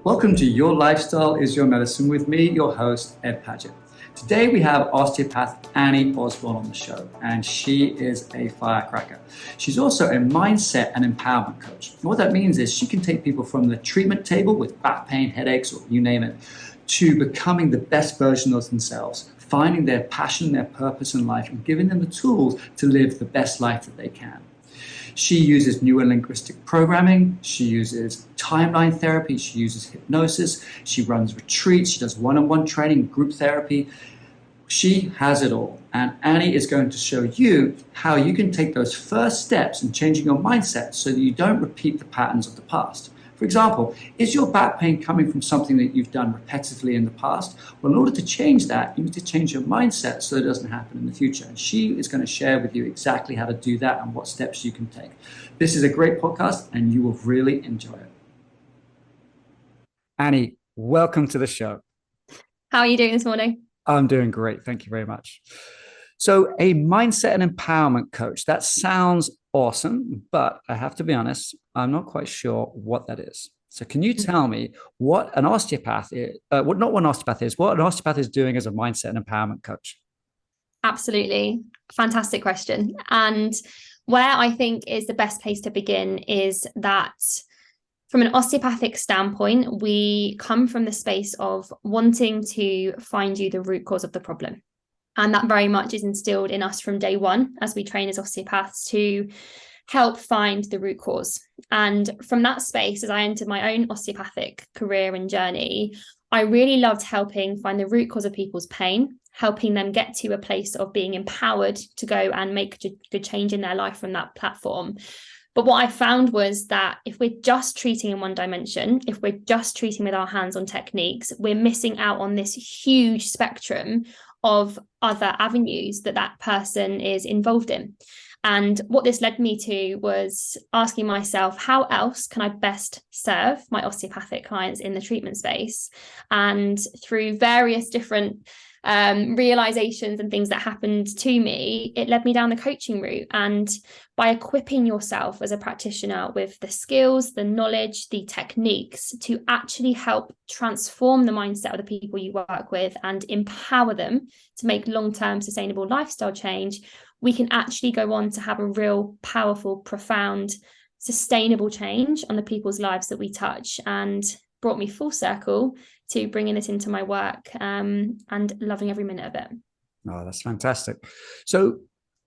Welcome to Your Lifestyle is Your Medicine with me, your host, Ed Paget. Today we have osteopath Annie Osbourne on the show, and she is a firecracker. She's also a mindset and empowerment coach. And what that means is she can take people from the treatment table with back pain, headaches, or you name it, to becoming the best version of themselves, finding their passion, their purpose in life, and giving them the tools to live the best life that they can. She uses neurolinguistic programming, she uses timeline therapy, she uses hypnosis, she runs retreats, she does one-on-one training, group therapy. She has it all. And Annie is going to show you how you can take those first steps in changing your mindset so that you don't repeat the patterns of the past. For example, is your back pain coming from something that you've done repetitively in the past? Well, in order to change that, you need to change your mindset so it doesn't happen in the future. And she is going to share with you exactly how to do that and what steps you can take. This is a great podcast and you will really enjoy it. Annie, welcome to the show. How are you doing this morning? I'm doing great. Thank you very much. So a mindset and empowerment coach, that sounds awesome, but I have to be honest, I'm not quite sure what that is. So can you tell me what an osteopath is, what an osteopath is doing as a mindset and empowerment coach? Absolutely. Fantastic question. And where I think is the best place to begin is that from an osteopathic standpoint, we come from the space of wanting to find you the root cause of the problem. And that very much is instilled in us from day one as we train as osteopaths to help find the root cause. And from that space, as I entered my own osteopathic career and journey, I really loved helping find the root cause of people's pain, helping them get to a place of being empowered to go and make good change in their life from that platform. But what I found was that if we're just treating in one dimension, if we're just treating with our hands-on techniques, we're missing out on this huge spectrum of other avenues that person is involved in. And what this led me to was asking myself, how else can I best serve my osteopathic clients in the treatment space? And through various different realizations and things that happened to me, it led me down the coaching route. And by equipping yourself as a practitioner with the skills, the knowledge, the techniques to actually help transform the mindset of the people you work with and empower them to make long-term sustainable lifestyle change, we can actually go on to have a real powerful, profound, sustainable change on the people's lives that we touch. And brought me full circle to bringing this into my work and loving every minute of it. Oh, that's fantastic. So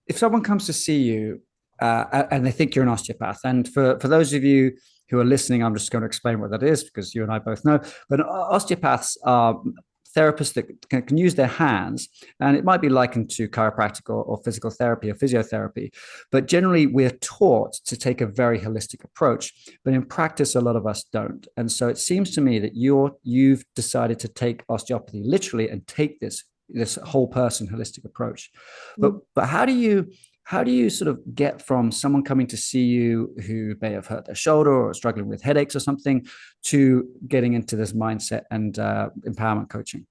if someone comes to see you and they think you're an osteopath, and for those of you who are listening, I'm just going to explain what that is because you and I both know, but osteopaths are therapists that can use their hands, and it might be likened to chiropractic or physical therapy or physiotherapy, but generally we're taught to take a very holistic approach, but in practice a lot of us don't. And so it seems to me that you've decided to take osteopathy literally and take this whole person holistic approach. But how do you sort of get from someone coming to see you who may have hurt their shoulder or struggling with headaches or something to getting into this mindset and empowerment coaching?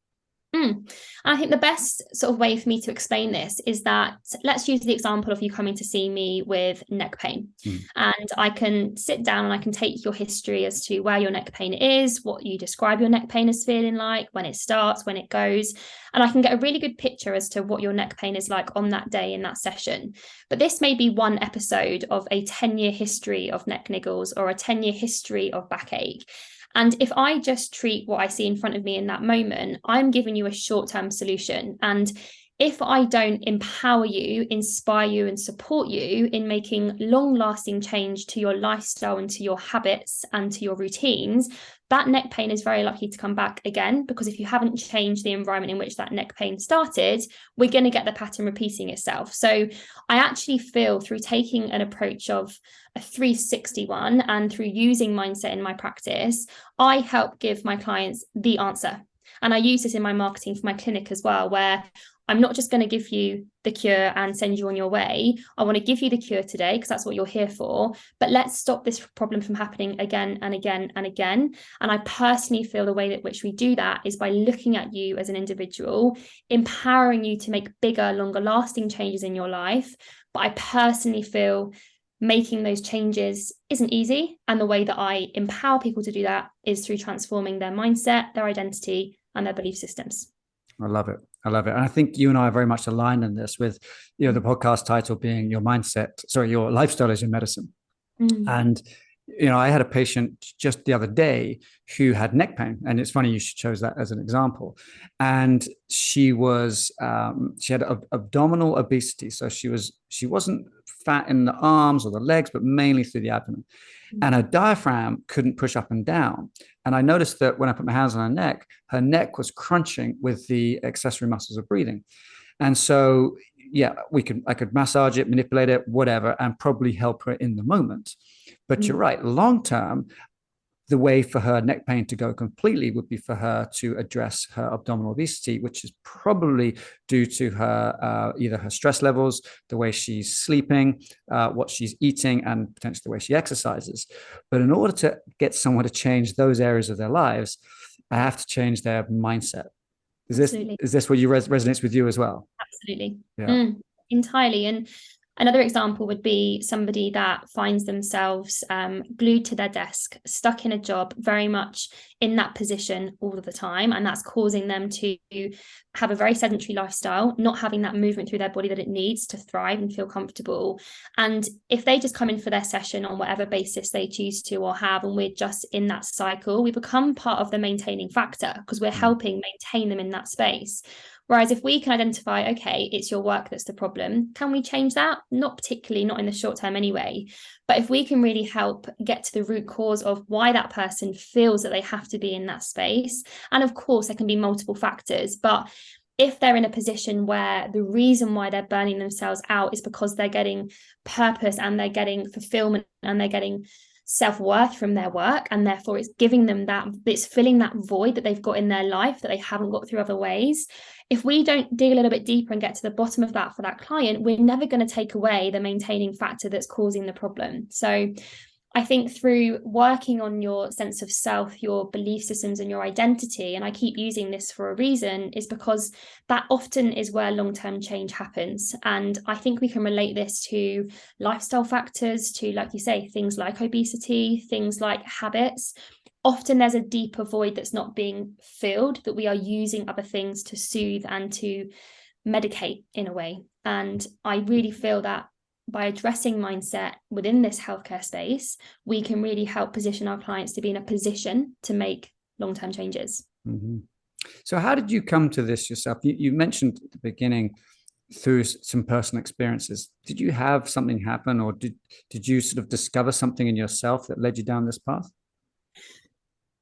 And I think the best sort of way for me to explain this is that let's use the example of you coming to see me with neck pain. And I can sit down and I can take your history as to where your neck pain is, what you describe your neck pain as feeling like, when it starts, when it goes. And I can get a really good picture as to what your neck pain is like on that day in that session. But this may be one episode of a 10-year history of neck niggles or a 10-year history of backache. And if I just treat what I see in front of me in that moment, I'm giving you a short-term solution. And if I don't empower you, inspire you, and support you in making long-lasting change to your lifestyle and to your habits and to your routines, that neck pain is very likely to come back again, because if you haven't changed the environment in which that neck pain started, we're going to get the pattern repeating itself. So I actually feel through taking an approach of a 361 and through using mindset in my practice, I help give my clients the answer. And I use this in my marketing for my clinic as well, where I'm not just going to give you the cure and send you on your way. I want to give you the cure today because that's what you're here for. But let's stop this problem from happening again and again and again. And I personally feel the way that which we do that is by looking at you as an individual, empowering you to make bigger, longer lasting changes in your life. But I personally feel making those changes isn't easy. And the way that I empower people to do that is through transforming their mindset, their identity, and their belief systems. I love it. I love it. And I think you and I are very much aligned in this with, the podcast title being your lifestyle is your medicine. And, I had a patient just the other day who had neck pain. And it's funny you chose that as an example. And she had abdominal obesity. So she wasn't fat in the arms or the legs, but mainly through the abdomen. And her diaphragm couldn't push up and down. And I noticed that when I put my hands on her neck was crunching with the accessory muscles of breathing. And so, I could massage it, manipulate it, whatever, and probably help her in the moment. But you're right, long term, the way for her neck pain to go completely would be for her to address her abdominal obesity, which is probably due to her either her stress levels, the way she's sleeping, what she's eating, and potentially the way she exercises. But in order to get someone to change those areas of their lives, I have to change their mindset. Is this what resonates with you as well? Absolutely. Yeah. Entirely. And another example would be somebody that finds themselves glued to their desk, stuck in a job, very much in that position all of the time. And that's causing them to have a very sedentary lifestyle, not having that movement through their body that it needs to thrive and feel comfortable. And if they just come in for their session on whatever basis they choose to or have, and we're just in that cycle, we become part of the maintaining factor because we're helping maintain them in that space. Whereas if we can identify, okay, it's your work that's the problem, can we change that? Not particularly, not in the short term anyway. But if we can really help get to the root cause of why that person feels that they have to be in that space, and of course, there can be multiple factors, but if they're in a position where the reason why they're burning themselves out is because they're getting purpose and they're getting fulfillment and they're getting self-worth from their work, and therefore it's giving them that, it's filling that void that they've got in their life that they haven't got through other ways. If we don't dig a little bit deeper and get to the bottom of that for that client, we're never going to take away the maintaining factor that's causing the problem. So I think through working on your sense of self, your belief systems, and your identity, and I keep using this for a reason, is because that often is where long-term change happens. And I think we can relate this to lifestyle factors, to, like you say, things like obesity, things like habits. Often there's a deeper void that's not being filled, that we are using other things to soothe and to medicate in a way. And I really feel that by addressing mindset within this healthcare space, we can really help position our clients to be in a position to make long-term changes. Mm-hmm. So how did you come to this yourself? You mentioned at the beginning through some personal experiences. Did you have something happen, or did you sort of discover something in yourself that led you down this path?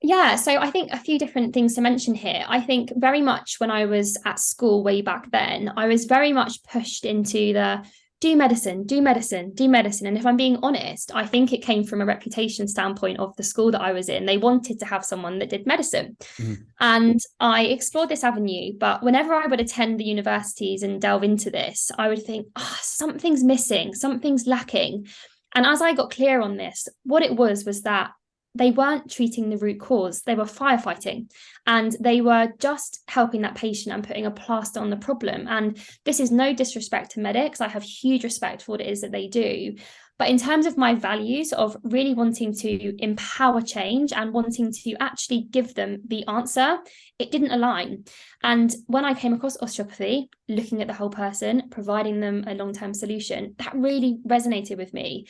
Yeah, so I think a few different things to mention here. I think very much when I was at school way back then, I was very much pushed into the do medicine, do medicine, do medicine. And if I'm being honest, I think it came from a reputation standpoint of the school that I was in. They wanted to have someone that did medicine. Mm-hmm. And I explored this avenue. But whenever I would attend the universities and delve into this, I would think, something's missing, something's lacking. And as I got clear on this, what it was that they weren't treating the root cause. They were firefighting, and they were just helping that patient and putting a plaster on the problem. And this is no disrespect to medics. I have huge respect for what it is that they do. But in terms of my values of really wanting to empower change and wanting to actually give them the answer, it didn't align. And when I came across osteopathy, looking at the whole person, providing them a long-term solution, that really resonated with me.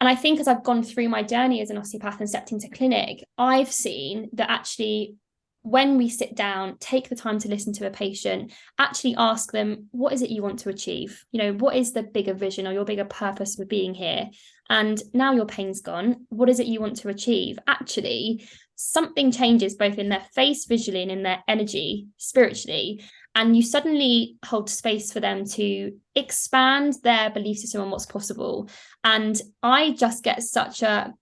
And I think as I've gone through my journey as an osteopath and stepped into clinic, I've seen that actually when we sit down, take the time to listen to a patient, actually ask them, what is it you want to achieve? What is the bigger vision or your bigger purpose for being here? And now your pain's gone. What is it you want to achieve? Actually, something changes both in their face visually and in their energy spiritually. And you suddenly hold space for them to expand their belief system on what's possible. And I just get such a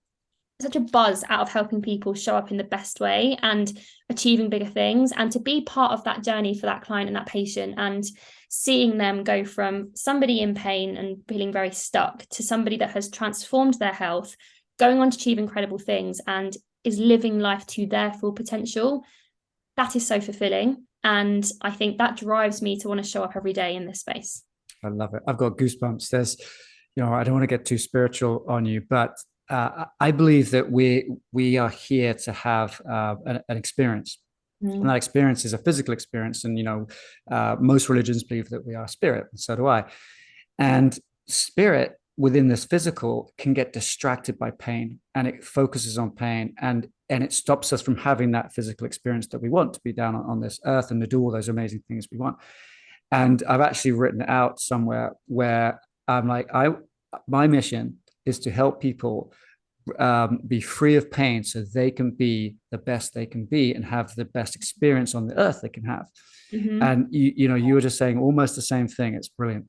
buzz out of helping people show up in the best way and achieving bigger things, and to be part of that journey for that client and that patient, and seeing them go from somebody in pain and feeling very stuck to somebody that has transformed their health, going on to achieve incredible things and is living life to their full potential. That is so fulfilling. And I think that drives me to want to show up every day in this space. I love it. I've got goosebumps. I don't want to get too spiritual on you, but I believe that we are here to have an experience. And that experience is a physical experience. And, most religions believe that we are spirit, and so do I. And spirit within this physical can get distracted by pain, and it focuses on pain, and it stops us from having that physical experience that we want to be down on this earth and to do all those amazing things we want. And I've actually written it out somewhere where I'm like, my mission is to help people be free of pain so they can be the best they can be and have the best experience on the earth they can have. And you were just saying almost the same thing. It's brilliant.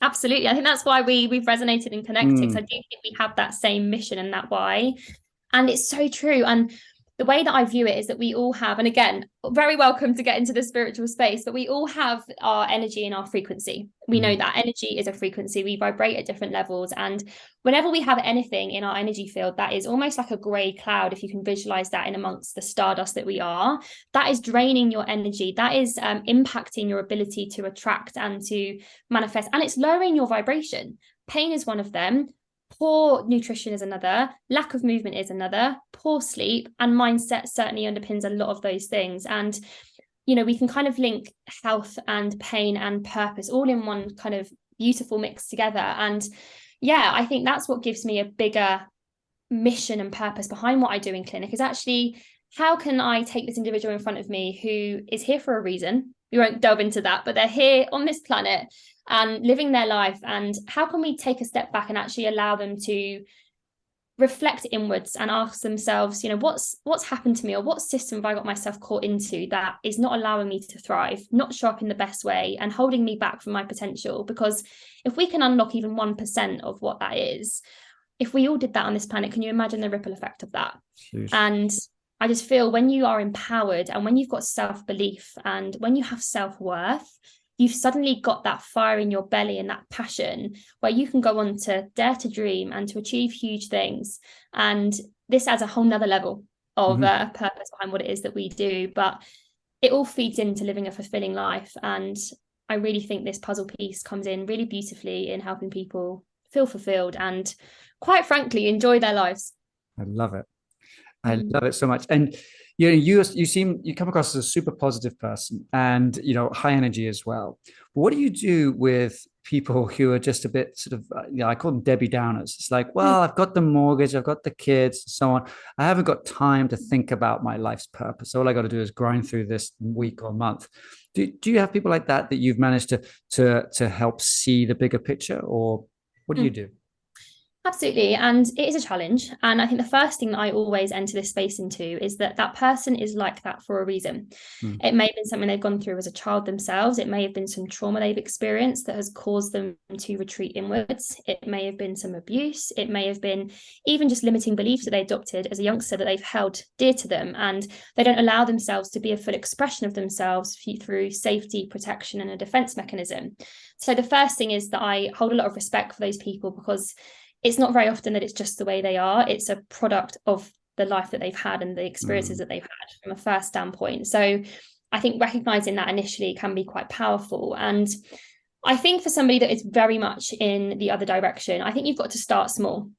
Absolutely. I think that's why we've resonated and connected. So I do think we have that same mission and that why. And it's so true. And the way that I view it is that we all have, and again, very welcome to get into the spiritual space, but we all have our energy and our frequency. We know that energy is a frequency. We vibrate at different levels. And whenever we have anything in our energy field that is almost like a grey cloud, if you can visualize that in amongst the stardust that we are, that is draining your energy. That is impacting your ability to attract and to manifest. And it's lowering your vibration. Pain is one of them. Poor nutrition is another, lack of movement is another, poor sleep, and mindset certainly underpins a lot of those things. And, we can kind of link health and pain and purpose all in one kind of beautiful mix together. And yeah, I think that's what gives me a bigger mission and purpose behind what I do in clinic is actually, how can I take this individual in front of me who is here for a reason? We won't delve into that, but they're here on this planet and living their life. And how can we take a step back and actually allow them to reflect inwards and ask themselves, what's happened to me, or what system have I got myself caught into that is not allowing me to thrive, not show up in the best way, and holding me back from my potential? Because if we can unlock even 1% of what that is, if we all did that on this planet, can you imagine the ripple effect of that? Huge. And I just feel when you are empowered and when you've got self-belief and when you have self-worth, you've suddenly got that fire in your belly and that passion where you can go on to dare to dream and to achieve huge things. And this adds a whole nother level of purpose behind what it is that we do. But it all feeds into living a fulfilling life. And I really think this puzzle piece comes in really beautifully in helping people feel fulfilled and, quite frankly, enjoy their lives. I love it. I love it so much. And you come across as a super positive person and high energy as well. But what do you do with people who are just a bit sort of I call them Debbie Downers? It's like, well, I've got the mortgage, I've got the kids, and so on. I haven't got time to think about my life's purpose. All I got to do is grind through this week or month. Do you have people like that you've managed to help see the bigger picture, or what do you do? Absolutely. And it is a challenge. And I think the first thing that I always enter this space into is that person is like that for a reason. It may have been something they've gone through as a child themselves. It may have been some trauma they've experienced that has caused them to retreat inwards. It may have been some abuse. It may have been even just limiting beliefs that they adopted as a youngster that they've held dear to them. And they don't allow themselves to be a full expression of themselves through safety, protection, and a defense mechanism. So the first thing is that I hold a lot of respect for those people, because it's not very often that it's just the way they are. It's a product of the life that they've had and the experiences that they've had from a first standpoint. So I think recognizing that initially can be quite powerful. And I think for somebody that is very much in the other direction, I think you've got to start small.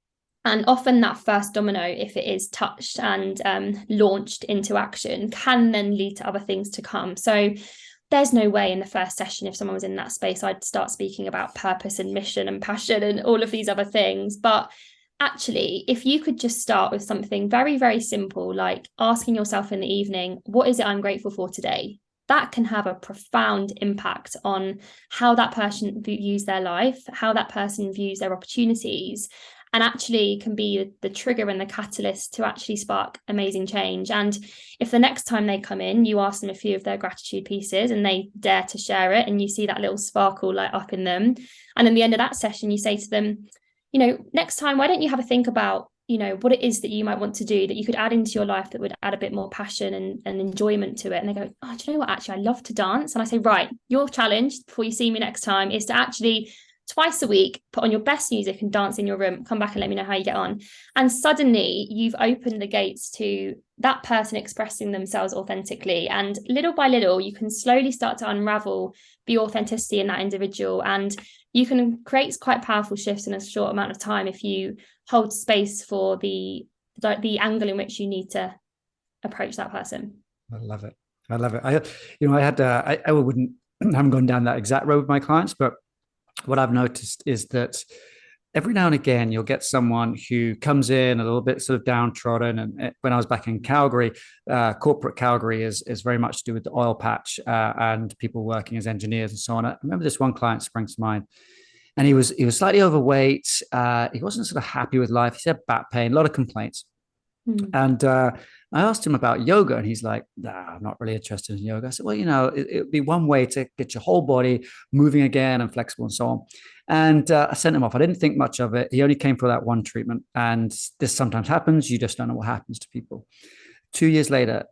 And often that first domino, if it is touched and launched into action, can then lead to other things to come. So there's no way in the first session, if someone was in that space, I'd start speaking about purpose and mission and passion and all of these other things. But actually, if you could just start with something very, very simple, like asking yourself in the evening, what is it I'm grateful for today? That can have a profound impact on how that person views their life, how that person views their opportunities, and actually can be the trigger and the catalyst to actually spark amazing change. And if the next time they come in, you ask them a few of their gratitude pieces and they dare to share it, and you see that little sparkle light up in them, and in the end of that session, you say to them, next time, why don't you have a think about, what it is that you might want to do that you could add into your life that would add a bit more passion and enjoyment to it. And they go, oh, do you know what? Actually, I love to dance. And I say, right, your challenge before you see me next time is to actually twice a week, put on your best music and dance in your room, come back and let me know how you get on. And suddenly you've opened the gates to that person expressing themselves authentically. And little by little, you can slowly start to unravel the authenticity in that individual. And you can create quite powerful shifts in a short amount of time if you hold space for the angle in which you need to approach that person. I love it. I love it. I wouldn't, I haven't gone down that exact road with my clients, but what I've noticed is that every now and again you'll get someone who comes in a little bit sort of downtrodden. And when I was back in Calgary, corporate Calgary is very much to do with the oil patch and people working as engineers and so on. I remember this one client springs to mind, and he was slightly overweight. He wasn't sort of happy with life. He had back pain, a lot of complaints. And I asked him about yoga, and he's like, nah, I'm not really interested in yoga. I said, well, it would be one way to get your whole body moving again and flexible and so on. And I sent him off. I didn't think much of it. He only came for that one treatment. And this sometimes happens. You just don't know what happens to people. 2 years later,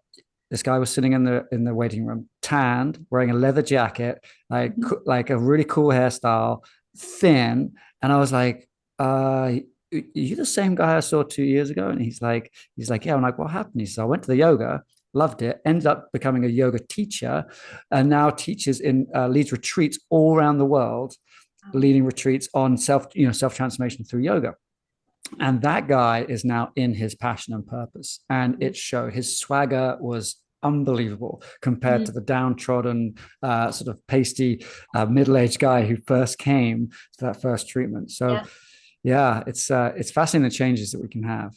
this guy was sitting in the waiting room, tanned, wearing a leather jacket, like a really cool hairstyle, thin. And I was like, are you the same guy I saw 2 years ago? And he's like, yeah. I'm like, what happened? He said, I went to the yoga, loved it, ended up becoming a yoga teacher, and now teaches leads retreats all around the world, leading retreats on self-transformation through yoga. And that guy is now in his passion and purpose. And it showed. His swagger was unbelievable compared to the downtrodden, sort of pasty, middle-aged guy who first came to that first treatment. So yeah, it's fascinating the changes that we can have.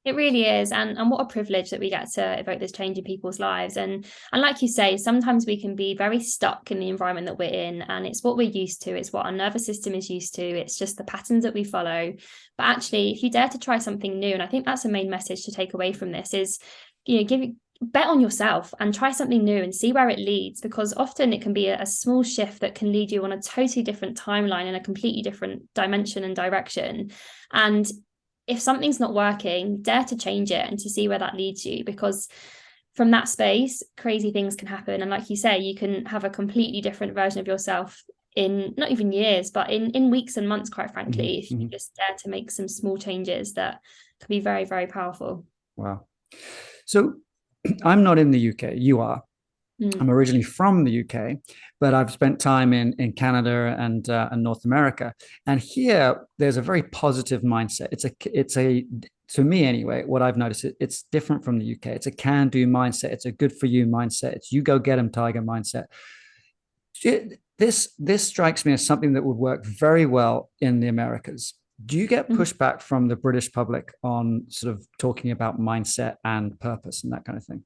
It really is. And what a privilege that we get to evoke this change in people's lives. And like you say, sometimes we can be very stuck in the environment that we're in, and it's what we're used to. It's what our nervous system is used to. It's just the patterns that we follow. But actually, if you dare to try something new, and I think that's the main message to take away from this is, bet on yourself and try something new and see where it leads, because often it can be a small shift that can lead you on a totally different timeline in a completely different dimension and direction. And if something's not working, dare to change it and to see where that leads you, because from that space, crazy things can happen. And like you say, you can have a completely different version of yourself in not even years, but in weeks and months, quite frankly, if you just dare to make some small changes that can be very, very powerful. Wow. So I'm not in the UK. You are. I'm originally from the UK, but I've spent time in Canada and North America. And here, there's a very positive mindset. It's a to me anyway, what I've noticed, it's different from the UK. It's a can-do mindset. It's a good for you mindset. It's you go get them, tiger mindset. This strikes me as something that would work very well in the Americas. Do you get pushback from the British public on sort of talking about mindset and purpose and that kind of thing?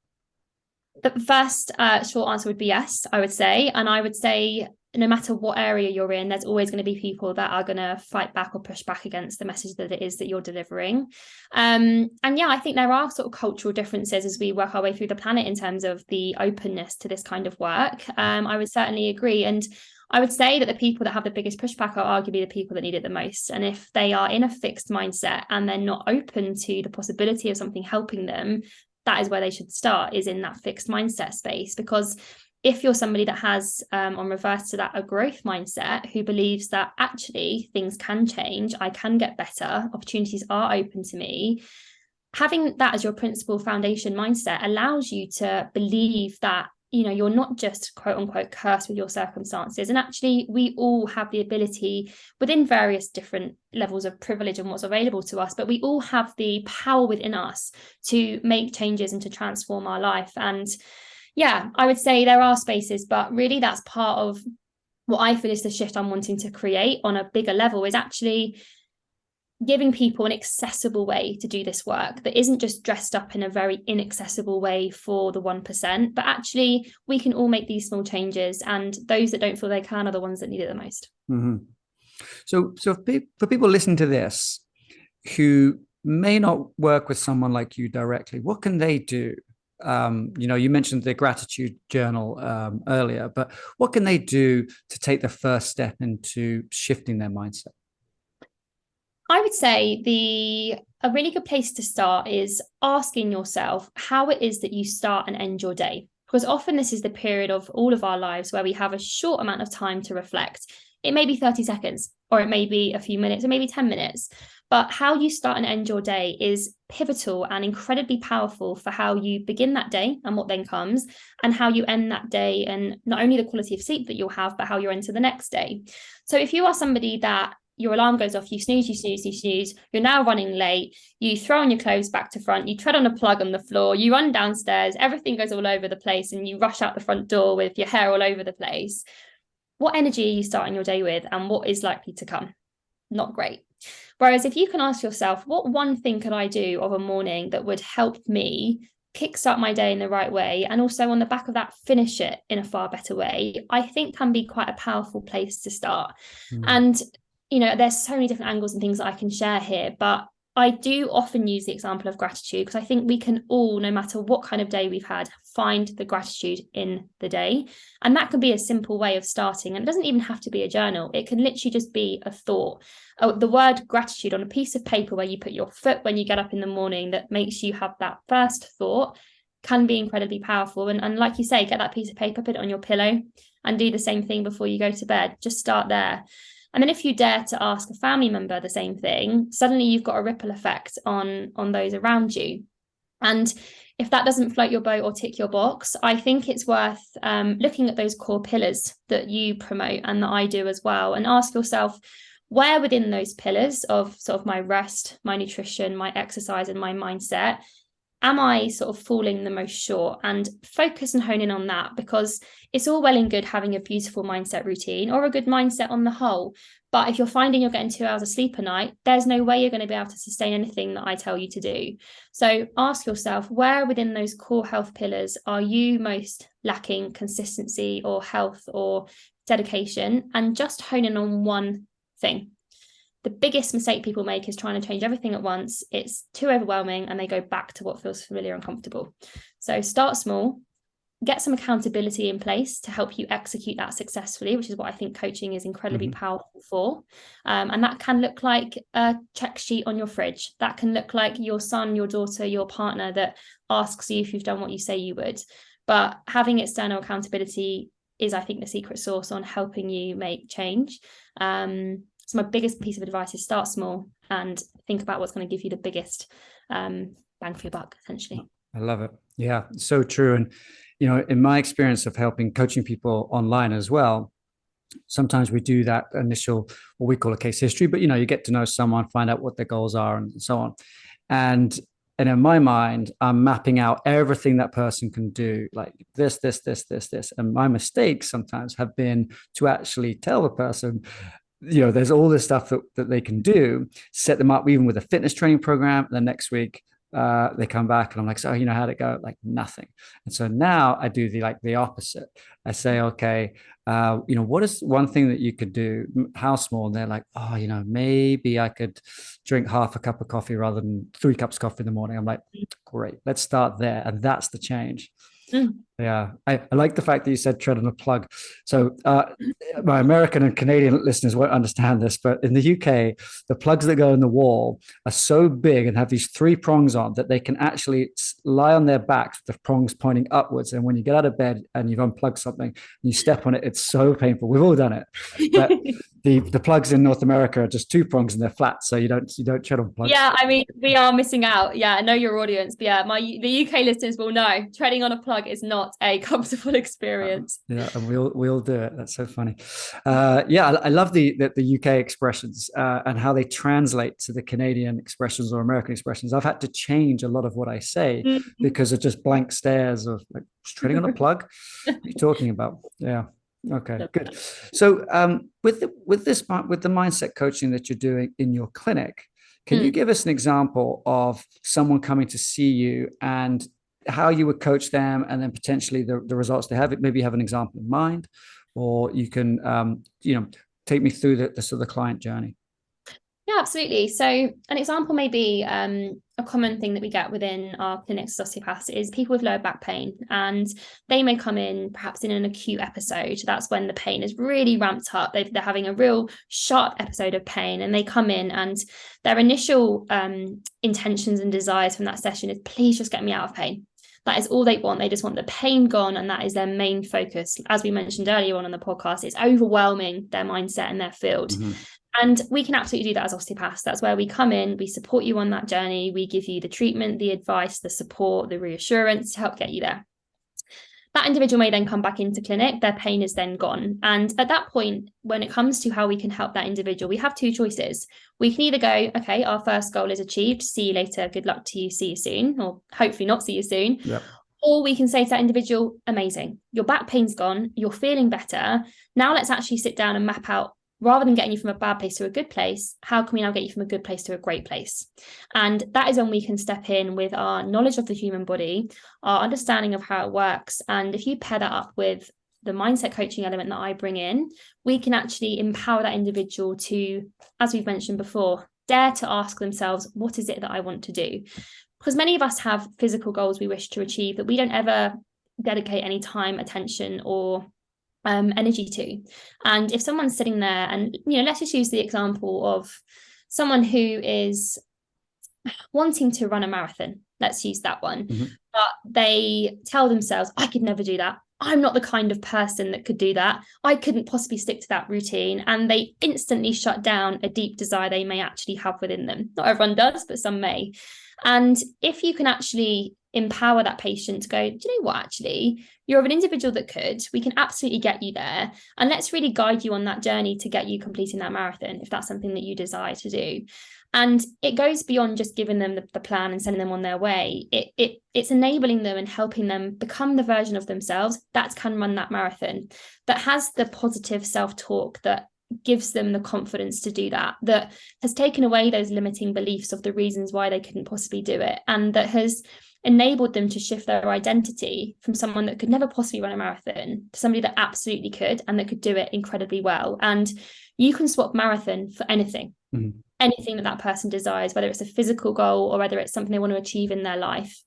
The first short answer would be yes, I would say. And I would say no matter what area you're in, there's always going to be people that are going to fight back or push back against the message that it is that you're delivering. And yeah, I think there are sort of cultural differences as we work our way through the planet in terms of the openness to this kind of work. I would certainly agree. And I would say that the people that have the biggest pushback are arguably the people that need it the most. And if they are in a fixed mindset and they're not open to the possibility of something helping them, that is where they should start, is in that fixed mindset space. Because if you're somebody that has, on reverse to that, a growth mindset, who believes that actually things can change, I can get better, opportunities are open to me, having that as your principal foundation mindset allows you to believe that you're not just quote unquote cursed with your circumstances. And actually, we all have the ability within various different levels of privilege and what's available to us, but we all have the power within us to make changes and to transform our life. And yeah, I would say there are spaces, but really that's part of what I feel is the shift I'm wanting to create on a bigger level, is actually giving people an accessible way to do this work that isn't just dressed up in a very inaccessible way for the 1%, but actually we can all make these small changes, and those that don't feel they can are the ones that need it the most. So for people listening to this who may not work with someone like you directly, what can they do? You mentioned the gratitude journal earlier, but what can they do to take the first step into shifting their mindset? I would say a really good place to start is asking yourself how it is that you start and end your day. Because often this is the period of all of our lives where we have a short amount of time to reflect. It may be 30 seconds. or it may be a few minutes, or maybe 10 minutes. But how you start and end your day is pivotal and incredibly powerful for how you begin that day and what then comes, and how you end that day, and not only the quality of sleep that you'll have, but how you're into the next day. So if you are somebody that your alarm goes off, you snooze, you're now running late, you throw on your clothes back to front, you tread on a plug on the floor, you run downstairs, everything goes all over the place, and you rush out the front door with your hair all over the place, what energy are you starting your day with, and what is likely to come? Not great. Whereas if you can ask yourself, what one thing could I do of a morning that would help me kickstart my day in the right way, and also on the back of that finish it in a far better way, I think can be quite a powerful place to start. And there's so many different angles and things that I can share here, but I do often use the example of gratitude, because I think we can all, no matter what kind of day we've had, find the gratitude in the day. And that could be a simple way of starting. And it doesn't even have to be a journal. It can literally just be a thought. The word gratitude on a piece of paper where you put your foot when you get up in the morning, that makes you have that first thought, can be incredibly powerful. And like you say, get that piece of paper, put it on your pillow, and do the same thing before you go to bed. Just start there. And then if you dare to ask a family member the same thing, suddenly you've got a ripple effect on those around you. And if that doesn't float your boat or tick your box, I think it's worth looking at those core pillars that you promote and that I do as well, and ask yourself, where within those pillars of sort of my rest, my nutrition, my exercise, and my mindset, am I sort of falling the most short? And focus and hone in on that, because it's all well and good having a beautiful mindset routine or a good mindset on the whole. But if you're finding you're getting 2 hours of sleep a night, there's no way you're going to be able to sustain anything that I tell you to do. So ask yourself, where within those core health pillars are you most lacking consistency or health or dedication? And just hone in on one thing. The biggest mistake people make is trying to change everything at once. It's too overwhelming, and they go back to what feels familiar and comfortable. So start small, get some accountability in place to help you execute that successfully, which is what I think coaching is incredibly powerful for. And that can look like a check sheet on your fridge. That can look like your son, your daughter, your partner that asks you if you've done what you say you would. But having external accountability is, I think, the secret sauce on helping you make change. So my biggest piece of advice is start small and think about what's going to give you the biggest bang for your buck, essentially. I love it. Yeah, so true. And, in my experience of coaching people online as well, sometimes we do that initial, what we call a case history, but, you get to know someone, find out what their goals are and so on. And in my mind, I'm mapping out everything that person can do, like this. And my mistakes sometimes have been to actually tell the person, there's all this stuff that they can do, set them up even with a fitness training program. And then next week, they come back and I'm like, so, how'd it go? Like nothing. And so now I do the opposite. I say, okay, what is one thing that you could do? How small? And they're like, oh, maybe I could drink half a cup of coffee rather than 3 cups of coffee in the morning. I'm like, great, let's start there. And that's the change. Yeah, I like the fact that you said tread on a plug. So my American and Canadian listeners won't understand this, but in the UK, the plugs that go in the wall are so big and have these 3 prongs on that they can actually lie on their backs with the prongs pointing upwards. And when you get out of bed and you've unplugged something and you step on it, it's so painful. We've all done it. But the plugs in North America are just 2 prongs and they're flat, so you don't tread on plugs. Yeah, I mean, we are missing out. Yeah, I know your audience, but yeah, the UK listeners will know treading on a plug is not a comfortable experience. Yeah, and we all do it. That's so funny. I love the UK expressions and how they translate to the Canadian expressions or American expressions. I've had to change a lot of what I say because of just blank stares of like, treading on a plug. What are you talking about? Yeah. Okay, good. So with the mindset coaching that you're doing in your clinic, can you give us an example of someone coming to see you and how you would coach them, and then potentially the results they have? Maybe you have an example in mind, or you can take me through the sort of the client journey. Yeah, absolutely. So an example may be a common thing that we get within our clinics as osteopaths is people with lower back pain, and they may come in perhaps in an acute episode. That's when the pain is really ramped up. They're having a real sharp episode of pain, and they come in and their initial intentions and desires from that session is, please just get me out of pain. That is all they want. They just want the pain gone, and that is their main focus. As we mentioned earlier on the podcast, it's overwhelming their mindset and their field. And we can absolutely do that as osteopaths. That's where we come in, we support you on that journey, we give you the treatment, the advice, the support, the reassurance to help get you there. That individual may then come back into clinic, their pain is then gone. And at that point, when it comes to how we can help that individual, we have two choices. We can either go, okay, our first goal is achieved, see you later, good luck to you, see you soon, or hopefully not see you soon. Yep. Or we can say to that individual, amazing, your back pain's gone, you're feeling better. Now let's actually sit down and map out, rather than getting you from a bad place to a good place, how can we now get you from a good place to a great place? And that is when we can step in with our knowledge of the human body, our understanding of how it works. And if you pair that up with the mindset coaching element that I bring in, we can actually empower that individual to, as we've mentioned before, dare to ask themselves, what is it that I want to do? Because many of us have physical goals we wish to achieve that we don't ever dedicate any time, attention, or energy to. And if someone's sitting there and, let's just use the example of someone who is wanting to run a marathon, let's use that one, but they tell themselves, I could never do that. I'm not the kind of person that could do that. I couldn't possibly stick to that routine. And they instantly shut down a deep desire they may actually have within them. Not everyone does, but some may. And if you can actually empower that patient to go, do you know what, actually, you're of an individual that could, we can absolutely get you there. And let's really guide you on that journey to get you completing that marathon, if that's something that you desire to do. And it goes beyond just giving them the plan and sending them on their way. It's enabling them and helping them become the version of themselves that can run that marathon, that has the positive self-talk, that gives them the confidence to do that, that has taken away those limiting beliefs of the reasons why they couldn't possibly do it, and that has enabled them to shift their identity from someone that could never possibly run a marathon to somebody that absolutely could and that could do it incredibly well. And you can swap marathon for anything, anything that person desires, whether it's a physical goal or whether it's something they want to achieve in their life.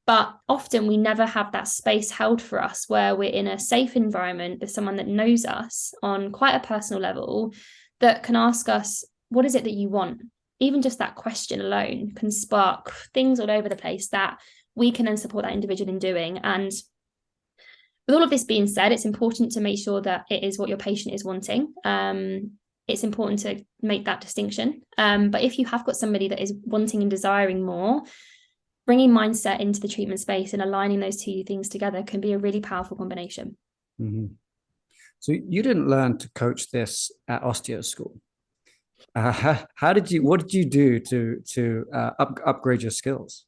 But often we never have that space held for us where we're in a safe environment with someone that knows us on quite a personal level, that can ask us, what is it that you want? Even just that question alone can spark things all over the place that we can then support that individual in doing. And with all of this being said, it's important to make sure that it is what your patient is wanting. It's important to make that distinction. But if you have got somebody that is wanting and desiring more, bringing mindset into the treatment space and aligning those two things together can be a really powerful combination. So you didn't learn to coach this at osteo school. What did you do to upgrade your skills?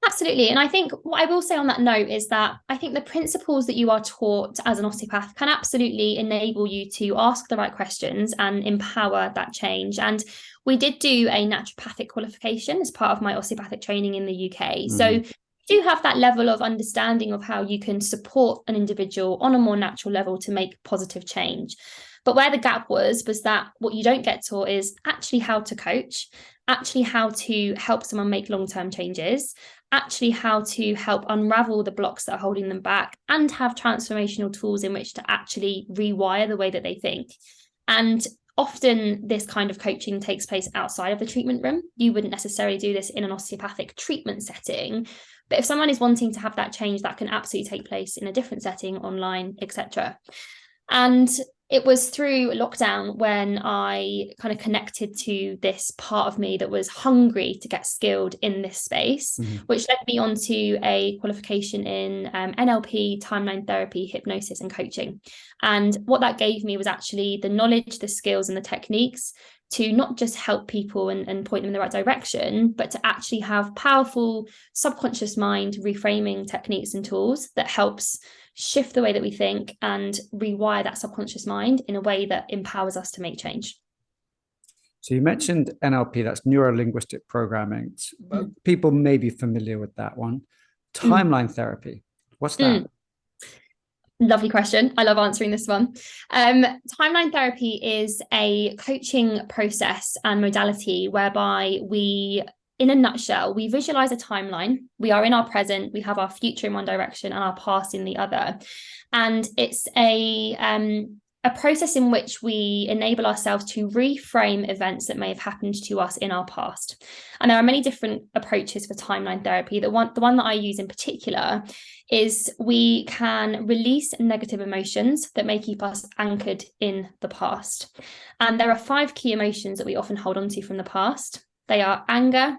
Absolutely. And I think what I will say on that note is that I think the principles that you are taught as an osteopath can absolutely enable you to ask the right questions and empower that change. And we did do a naturopathic qualification as part of my osteopathic training in the UK. So you do have that level of understanding of how you can support an individual on a more natural level to make positive change. But where the gap was that what you don't get taught is actually how to coach, actually how to help someone make long-term changes, actually how to help unravel the blocks that are holding them back, and have transformational tools in which to actually rewire the way that they think. And often this kind of coaching takes place outside of the treatment room. You wouldn't necessarily do this in an osteopathic treatment setting. But if someone is wanting to have that change, that can absolutely take place in a different setting, online, etc. And it was through lockdown when I kind of connected to this part of me that was hungry to get skilled in this space, which led me on to a qualification in NLP, timeline therapy, hypnosis, and coaching. And what that gave me was actually the knowledge, the skills, and the techniques to not just help people and point them in the right direction, but to actually have powerful subconscious mind reframing techniques and tools that helps shift the way that we think and rewire that subconscious mind in a way that empowers us to make change. So you mentioned NLP, that's neuro-linguistic programming. People may be familiar with that one. Timeline therapy, what's that? Lovely question. I love answering this one. Timeline therapy is a coaching process and modality whereby we, in a nutshell, we visualize a timeline. We are in our present, we have our future in one direction and our past in the other. And it's a a process in which we enable ourselves to reframe events that may have happened to us in our past. And there are many different approaches for timeline therapy. The one that I use in particular is we can release negative emotions that may keep us anchored in the past. And there are 5 key emotions that we often hold on to from the past. They are anger,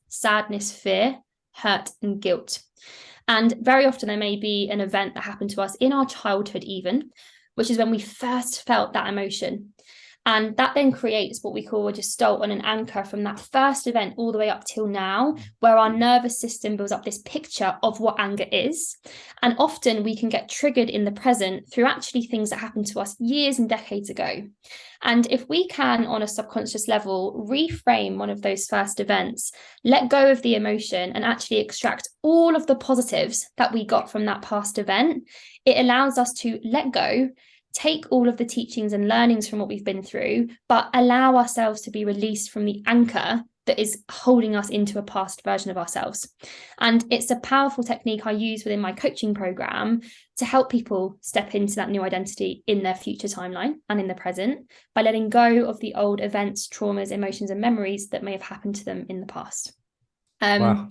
sadness, fear, hurt, and guilt. And very often there may be an event that happened to us in our childhood even, which is when we first felt that emotion. And that then creates what we call a gestalt and an anchor from that first event all the way up till now, where our nervous system builds up this picture of what anger is. And often we can get triggered in the present through actually things that happened to us years and decades ago. And if we can, on a subconscious level, reframe one of those first events, let go of the emotion and actually extract all of the positives that we got from that past event, it allows us to let go, take all of the teachings and learnings from what we've been through, but allow ourselves to be released from the anchor that is holding us into a past version of ourselves. And it's a powerful technique I use within my coaching program to help people step into that new identity in their future timeline and in the present by letting go of the old events, traumas, emotions, and memories that may have happened to them in the past. Wow.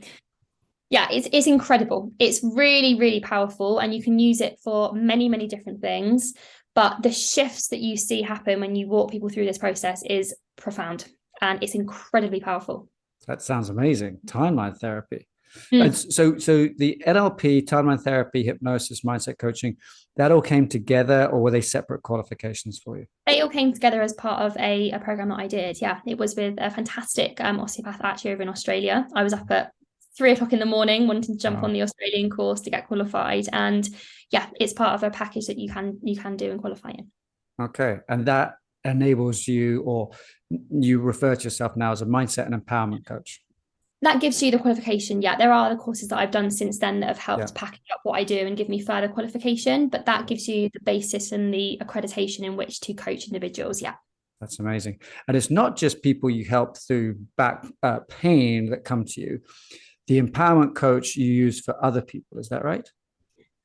Yeah, it's incredible. It's really, really powerful, and you can use it for many, many different things. But the shifts that you see happen when you walk people through this process is profound, and it's incredibly powerful. That sounds amazing. Timeline therapy. And so the NLP, timeline therapy, hypnosis, mindset coaching, that all came together, or were they separate qualifications for you? They all came together as part of a program that I did. Yeah, it was with a fantastic osteopath actually over in Australia. I was up at 3:00 in the morning wanting to jump on the Australian course to get qualified, and yeah, it's part of a package that you can do and qualify in. Okay, and that enables you, or you refer to yourself now as a mindset and empowerment coach. That gives you the qualification. Yeah, there are other courses that I've done since then that have helped package up what I do and give me further qualification, but that gives you the basis and the accreditation in which to coach individuals. Yeah. That's amazing. And it's not just people you help through back pain that come to you. The empowerment coach you use for other people, is that right?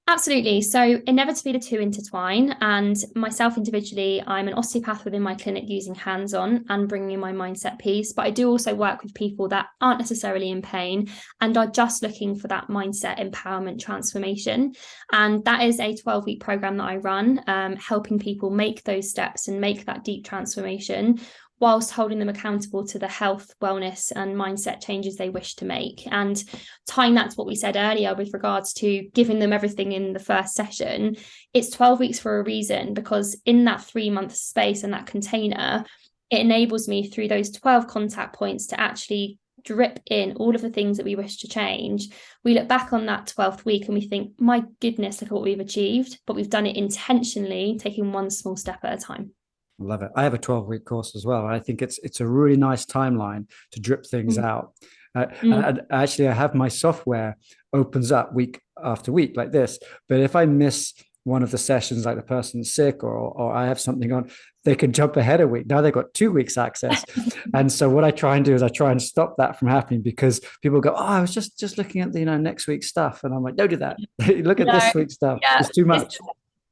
Absolutely. So inevitably the two intertwine, and myself individually, I'm an osteopath within my clinic using hands-on and bringing in my mindset piece, but I do also work with people that aren't necessarily in pain and are just looking for that mindset empowerment transformation. And that is a 12-week program that I run, helping people make those steps and make that deep transformation, whilst holding them accountable to the health, wellness, and mindset changes they wish to make. And tying that to what we said earlier with regards to giving them everything in the first session, it's 12 weeks for a reason, because in that 3-month space and that container, it enables me through those 12 contact points to actually drip in all of the things that we wish to change. We look back on that 12th week and we think, my goodness, look at what we've achieved, but we've done it intentionally, taking one small step at a time. I love it. I have a 12-week course as well. I think it's a really nice timeline to drip things out. And actually, I have my software opens up week after week like this. But if I miss one of the sessions, like the person's sick or I have something on, they can jump ahead a week. Now they've got 2 weeks access. And so what I try and do is I try and stop that from happening, because people go, oh, I was just looking at the next week's stuff. And I'm like, don't do that. Look at this week's stuff. Yeah, it's too much.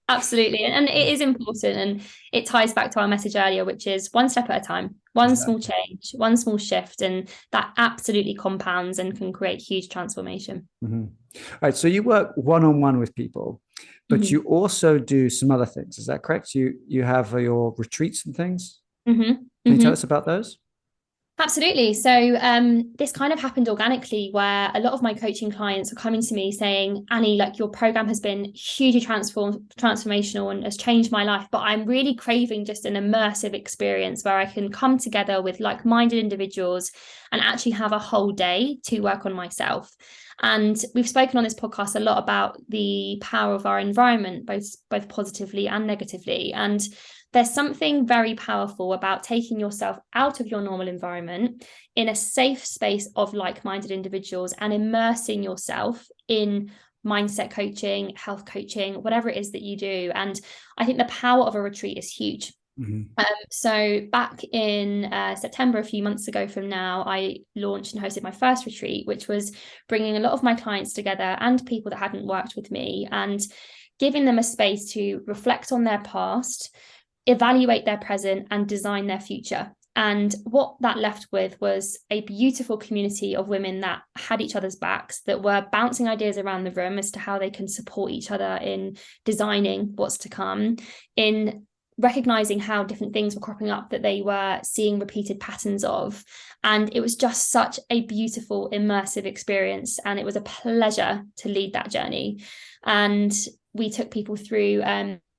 Absolutely. And it is important, and it ties back to our message earlier, which is one step at a time, one small change, one small shift, and that absolutely compounds and can create huge transformation. All right. So you work one-on-one with people, but you also do some other things. Is that correct? You have your retreats and things. Can you tell us about those? Absolutely. So this kind of happened organically, where a lot of my coaching clients are coming to me saying, Annie, like, your program has been hugely transformational and has changed my life, but I'm really craving just an immersive experience where I can come together with like-minded individuals and actually have a whole day to work on myself. And we've spoken on this podcast a lot about the power of our environment, both positively and negatively. And there's something very powerful about taking yourself out of your normal environment in a safe space of like-minded individuals and immersing yourself in mindset coaching, health coaching, whatever it is that you do. And I think the power of a retreat is huge. So back in September, a few months ago from now, I launched and hosted my first retreat, which was bringing a lot of my clients together and people that hadn't worked with me, and giving them a space to reflect on their past, evaluate their present, and design their future. And what that left with was a beautiful community of women that had each other's backs, that were bouncing ideas around the room as to how they can support each other in designing what's to come, in recognizing how different things were cropping up that they were seeing repeated patterns of. And it was just such a beautiful, immersive experience. And it was a pleasure to lead that journey. And we took people through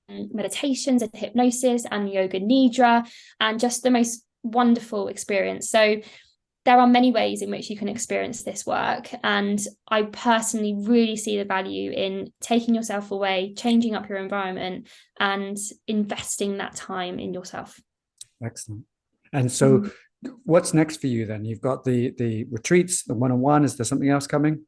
meditations and hypnosis and yoga nidra, and just the most wonderful experience. So there are many ways in which you can experience this work, and I personally really see the value in taking yourself away, changing up your environment, and investing that time in yourself. Excellent. And so what's next for you then? You've got the retreats, the one-on-one. Is there something else coming?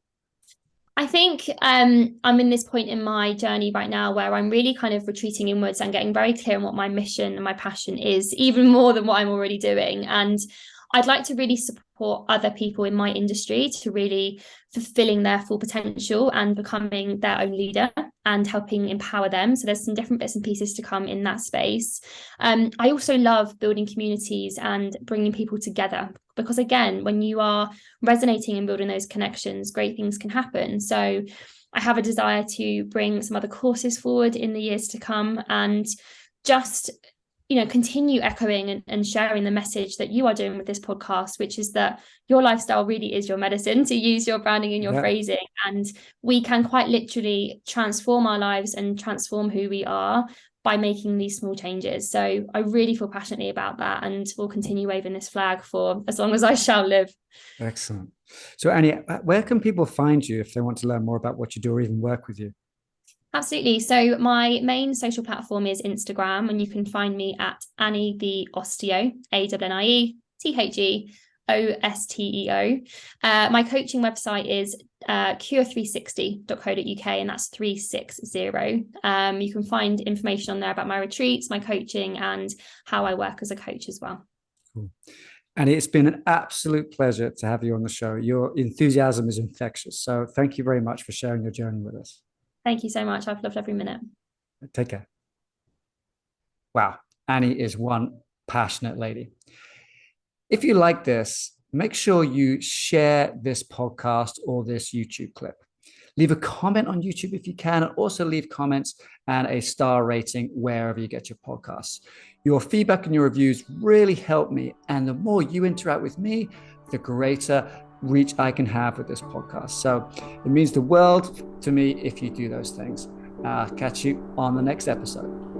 I think I'm in this point in my journey right now where I'm really kind of retreating inwards and getting very clear on what my mission and my passion is, even more than what I'm already doing. And I'd like to really support other people in my industry to really fulfilling their full potential and becoming their own leader and helping empower them. So there's some different bits and pieces to come in that space. I also love building communities and bringing people together, because again, when you are resonating and building those connections, great things can happen. So I have a desire to bring some other courses forward in the years to come, and just continue echoing and sharing the message that you are doing with this podcast, which is that your lifestyle really is your medicine, to use your branding and your phrasing. And we can quite literally transform our lives and transform who we are by making these small changes. So I really feel passionately about that, and will continue waving this flag for as long as I shall live. Excellent. So Annie, where can people find you if they want to learn more about what you do or even work with you? Absolutely. So my main social platform is Instagram, and you can find me at Annie the Osteo, ANNIETHEOSTEO. My coaching website is cure360.co.uk, and that's 360. You can find information on there about my retreats, my coaching, and how I work as a coach as well. Cool. And it's been an absolute pleasure to have you on the show. Your enthusiasm is infectious. So thank you very much for sharing your journey with us. Thank you so much. I've loved every minute. Take care. Wow. Annie is one passionate lady. If you like this, make sure you share this podcast or this YouTube clip. Leave a comment on YouTube if you can, and also leave comments and a star rating wherever you get your podcasts. Your feedback and your reviews really help me. And the more you interact with me, the greater reach I can have with this podcast. So it means the world to me if you do those things. Catch you on the next episode.